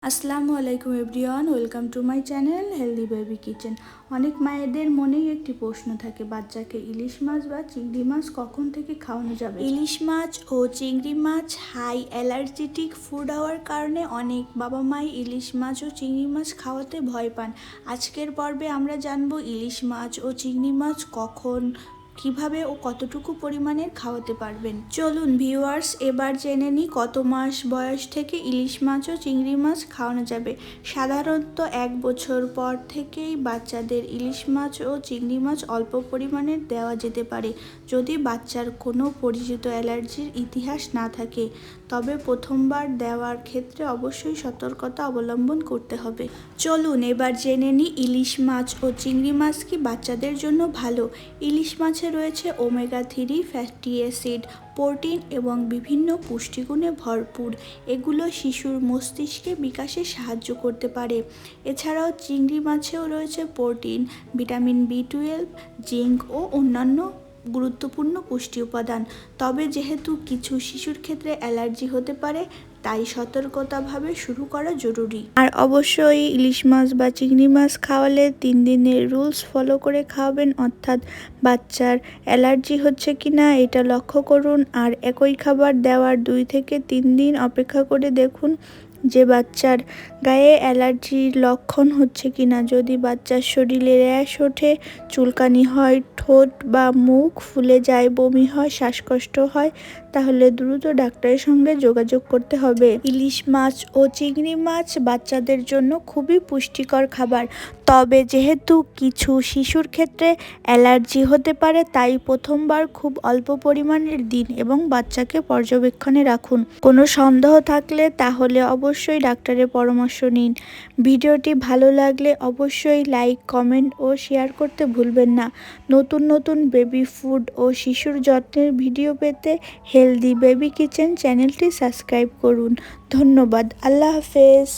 আসসালামু আলাইকুম everyone, welcome to my channel healthy baby kitchen. অনেক মায়েদের মনেই একটি প্রশ্ন থাকে, বাচ্চাকে ইলিশ মাছ বা চিংড়ি মাছ কখন থেকে খাওয়ানো যাবে। ইলিশ মাছ ও চিংড়ি মাছ হাই অ্যালার্জেটিক ফুড হওয়ার কারণে অনেক বাবা মাই ইলিশ মাছ ও চিংড়ি মাছ খাওয়াতে ভয় পান। আজকের পর্বে আমরা জানবো ইলিশ মাছ ও চিংড়ি মাছ কখন, কিভাবে ও কতটুকু পরিমাণের খাওয়াতে পারবেন। চলুন ভিউয়ার্স, এবার জেনে নিই কত মাস বয়স থেকে ইলিশ মাছ ও চিংড়ি মাছ খাওয়ানো যাবে। সাধারণত 1 বছর পর থেকেই বাচ্চাদের ইলিশ মাছ ও চিংড়ি মাছ অল্প পরিমাণের দেওয়া যেতে পারে, যদি বাচ্চার কোনো পরিচিত অ্যালার্জির ইতিহাস না থাকে। তবে প্রথমবার দেওয়ার ক্ষেত্রে অবশ্যই সতর্কতা অবলম্বন করতে হবে। চলুন এবার জেনে নিই ইলিশ মাছ ও চিংড়ি মাছ কি বাচ্চাদের জন্য ভালো। ইলিশ মাছে রয়েছে ওমেগা 3 ফ্যাটি অ্যাসিড, প্রোটিন এবং বিভিন্ন পুষ্টিগুণে ভরপুর। এগুলো শিশুর মস্তিষ্কে বিকাশে সাহায্য করতে পারে। এছাড়াও চিংড়ি মাছেও রয়েছে প্রোটিন, ভিটামিন B12, জিঙ্ক ও অন্যান্য গুরুত্বপূর্ণ পুষ্টি উপাদান। তবে যেহেতু কিছু শিশুর ক্ষেত্রে অ্যালার্জি হতে পারে, তাই সতর্কতাভাবে শুরু করা জরুরি। আর অবশ্যই ইলিশ মাছ বা চিংড়ি মাছ খাওয়ালে 3 দিনের রুলস ফলো করে খাওয়াবেন, অর্থাৎ বাচ্চার অ্যালার্জি হচ্ছে কিনা এটা লক্ষ্য করুন। আর একই খাবার দেওয়ার 2 থেকে 3 দিন অপেক্ষা করে দেখুন যে বাচ্চার গায়ে অ্যালার্জির লক্ষণ হচ্ছে কিনা। যদি বাচ্চার শরীরে র্যাশ ওঠে, চুলকানি হয়, ঠোঁট বা মুখ ফুলে যায়, বমি হয়, শ্বাসকষ্ট হয়, তাহলে দ্রুত ডাক্তারের সঙ্গে যোগাযোগ করতে হবে। ইলিশ মাছ ও চিংড়ি মাছ বাচ্চাদের জন্য খুবই পুষ্টিকর খাবার। তবে যেহেতু কিছু শিশুর ক্ষেত্রে অ্যালার্জি হতে পারে, তাই প্রথমবার খুব অল্প পরিমাণের দিন এবং বাচ্চাকে পর্যবেক্ষণে রাখুন। কোনো সন্দেহ থাকলে তাহলে অবশ্যই ডাক্তারের পরামর্শ নিন। ভিডিওটি ভালো লাগলে অবশ্যই লাইক, কমেন্ট ও শেয়ার করতে ভুলবেন না। নতুন নতুন বেবি ফুড ও শিশুর যত্নের ভিডিও পেতে হেলদি বেবি কিচেন চ্যানেলটি সাবস্ক্রাইব করুন। ধন্যবাদ। আল্লাহ হাফেজ।